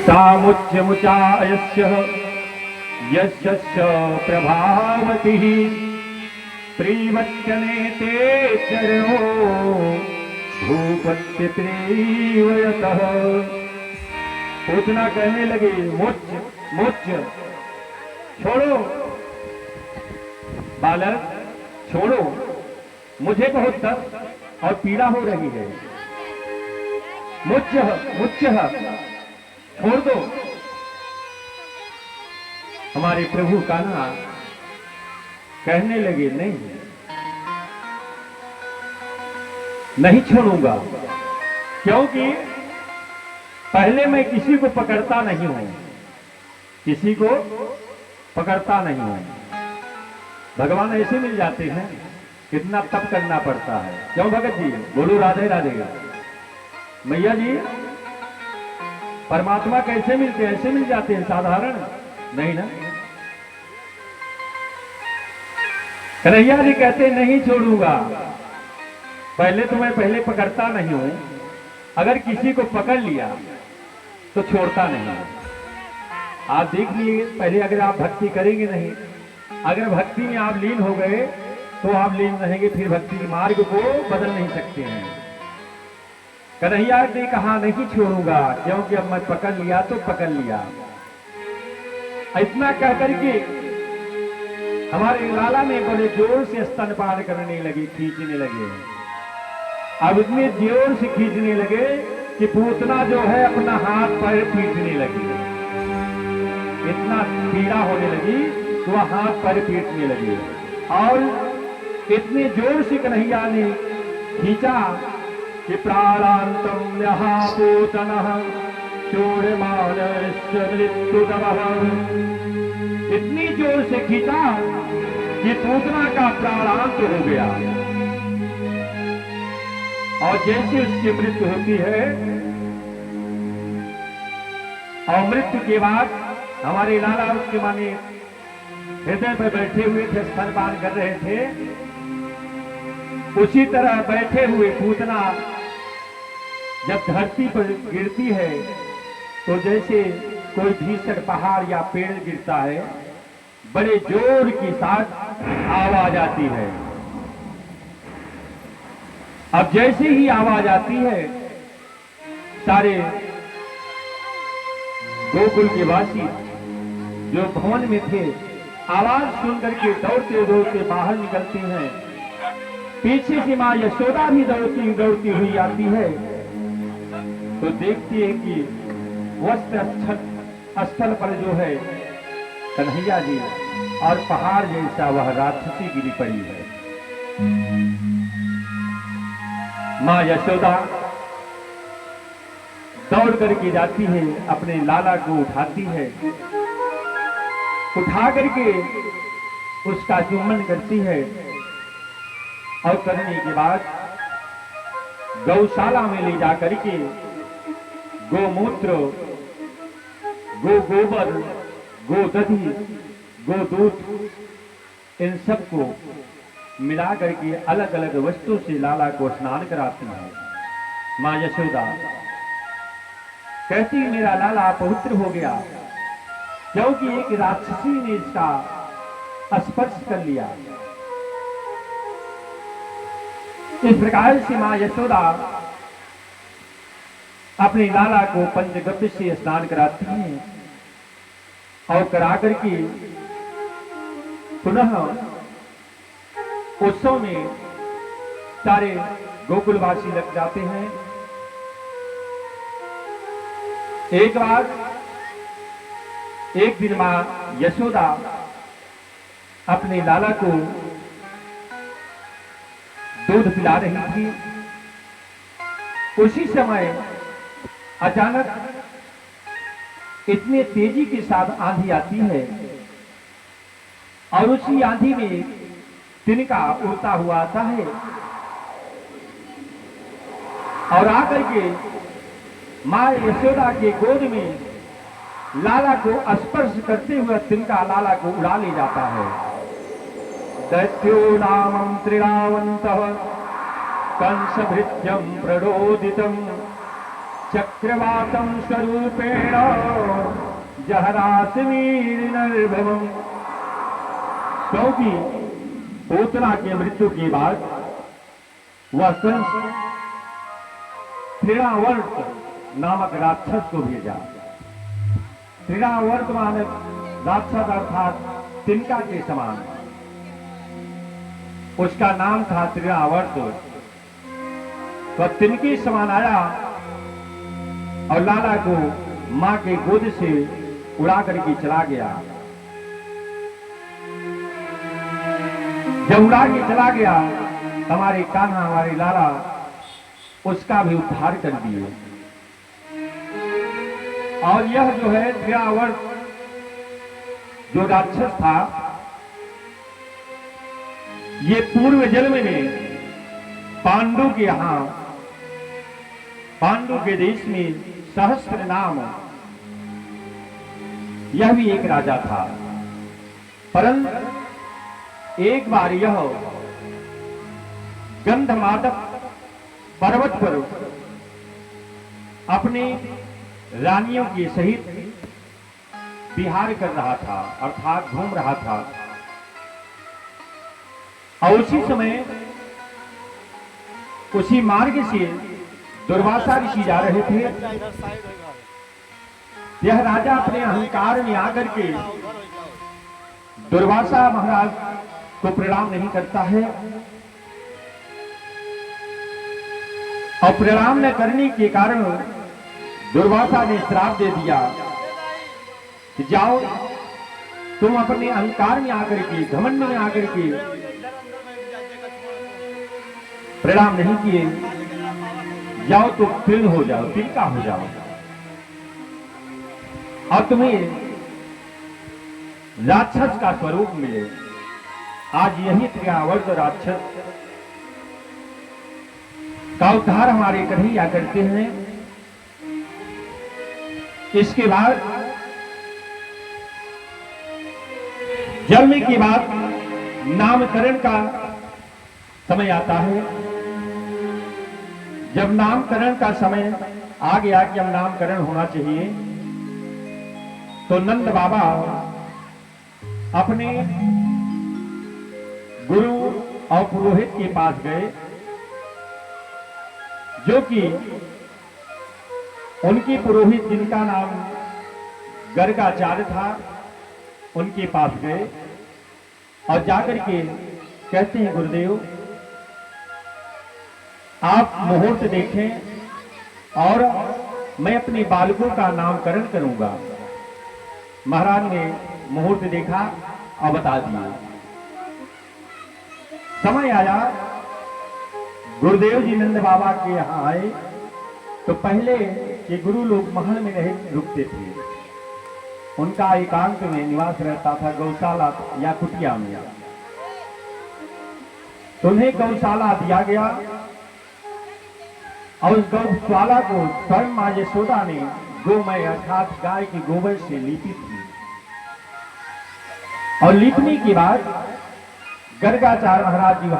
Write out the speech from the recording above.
सामुच्यमुचायस्य यस्य प्रभावतिः प्रीवच्यनेते चरणो भूपत्यत्रेव यतः। पूतना कहने लगी मुच्य मुच्य, छोड़ो बालक छोड़ो, मुझे बहुत दर्द और पीड़ा हो रही है। मुच्य मुच्य छोड़ दो। हमारे प्रभु कान्हा कहने लगे नहीं छोड़ूंगा, क्योंकि पहले मैं किसी को पकड़ता नहीं हूं, किसी को पकड़ता नहीं हूं। भगवान ऐसे मिल जाते हैं, कितना तप करना पड़ता है। क्यों भगत जी? बोलो राधे राधे। मैया जी परमात्मा कैसे मिलते हैं? ऐसे मिल जाते हैं साधारण नहीं ना। कन्हैया जी कहते नहीं छोड़ूंगा, पहले तो मैं पहले पकड़ता नहीं हूं, अगर किसी को पकड़ लिया तो छोड़ता नहीं। आप देख लिए पहले, अगर आप भक्ति करेंगे नहीं, अगर भक्ति में आप लीन हो गए तो आप लीन रहेंगे, फिर भक्ति के मार्ग को बदल नहीं सकते हैं। कन्हैया ने कहा नहीं छोड़ूंगा, क्योंकि अब मैं पकड़ लिया तो पकड़ लिया। इतना कह करके हमारे लाला ने बड़े जोर से स्तनपान करने लगे, खींचने लगे। अब इतने जोर से खींचने लगे कि पूतना जो है अपना हाथ पैर पीटने लगी, इतना पीड़ा होने लगी तो वह हाथ पैर पीटने लगी। और इतने जोर से कन्हैया ने खींचा कि प्राणांतम यहा पूतनः चूड़मानस्य मृत्युदवः। इतनी जोर से खींचा कि पूतना का प्राणांत हो गया, और जैसे उसकी मृत्यु होती है, और मृत्यु के बाद हमारे लाला उसके माने हृदय पर बैठे हुए थे, स्तनपान कर रहे थे, उसी तरह बैठे हुए पूतना जब धरती पर गिरती है तो जैसे कोई भीषण पहाड़ या पेड़ गिरता है, बड़े जोर की साथ आवाज आती है। अब जैसे ही आवाज आती है, सारे गोकुल के वासी जो भवन में थे आवाज सुनकर के दौड़ते दौड़ते बाहर निकलते हैं। पीछे से मां यशोदा भी दौड़ती दौड़ती हुई आती है, तो देखती है कि वस्त्र स्थल पर जो है कन्हैया जी और पहाड़ जैसा वह राक्षसी गिरी पड़ी है। मां यशोदा दौड़ करके जाती है, अपने लाला को उठाती है, उठा करके उसका चुम्बन करती है, और करने के बाद गौशाला में ले जाकर के गोमूत्र, गो गोबर, गो दधी, गो दूध, इन सबको मिला करके अलग अलग वस्तु से लाला को स्नान कराती है। मां यशोदा कहती मेरा लाला पवित्र हो गया, क्योंकि एक राक्षसी ने इसका स्पर्श कर लिया। इस प्रकार से मां यशोदा अपने लाला को पंचगव्य से स्नान कराती हैं, और करा करके पुनः उत्सव में सारे गोकुलवासी लग जाते हैं। एक बार एक दिन मां यशोदा अपने लाला को दूध पिला रही थी, उसी समय अचानक इतने तेजी के साथ आंधी आती है, और उसी आंधी में तिनका उड़ता हुआ आता है, और आकर के मां यशोदा के गोद में लाला को स्पर्श करते हुए तिनका लाला को उड़ा ले जाता है। दैत्यो नामं त्रिरावन्तः कंसभृत्यं प्ररोदितं चक्रवातम स्वरूपेण जहरासवीर नर्भवम। क्योंकि पूतना के मृत्यु के बाद वह कंस तृणावर्त नामक राक्षस को भेजा। तृणावर्त नामक राक्षस अर्थात तिनका के समान, उसका नाम था तृणावर्त। तो तिनके समान आया और लाला को मां के गोद से उड़ा करके चला गया। जब उड़ा के चला गया हमारे कान्हा हमारे लाला उसका भी उद्धार कर दिए। और यह जो है तृणावर्त जो राक्षस था, ये पूर्व जन्म में पांडु के यहां पांडु के देश में सहस्त्र नाम यह भी एक राजा था। परंतु एक बार यह गंधमादक पर्वत पर अपनी रानियों के सहित विहार कर रहा था, अर्थात घूम रहा था। और उसी समय उसी मार्ग से दुर्वासा ऋषि जा रहे थे। यह राजा अपने अहंकार में आकर के दुर्वासा महाराज को प्रणाम नहीं करता है, और प्रणाम न करने के कारण दुर्वासा ने श्राप दे दिया कि जाओ तुम अपने अहंकार में आकर के घमंड में आकर के प्रणाम नहीं किए, जाओ तो तिल हो जाओ, तिनका हो जाओ, और तुम्हें राक्षस का स्वरूप मिले। आज यही तृणावर्त राक्षस का उद्धार हमारे कन्हैया करते हैं। इसके बाद जन्म के बाद नामकरण का समय आता है। जब नामकरण का समय आ गया कि अब नामकरण होना चाहिए, तो नंद बाबा अपने गुरु और पुरोहित के पास गए, जो कि उनके पुरोहित जिनका नाम गर्गाचार्य था, उनके पास गए और जाकर के कहते हैं, गुरुदेव आप मुहूर्त देखें और मैं अपने बालकों का नामकरण करूंगा। महाराज ने मुहूर्त देखा और बता दिए। समय आया, गुरुदेव जी नंद बाबा के यहां आए, तो पहले के गुरु लोग महल में नहीं रुकते थे, उनका एकांत में निवास रहता था, गौशाला या कुटिया में। तो उन्हें गौशाला दिया गया और उस गौशाला को स्वयं मां यशोदा ने गोमय अर्थात गाय के गोबर से लीपी थी। और लीपने के बाद गर्गाचार्य महाराज जी वहां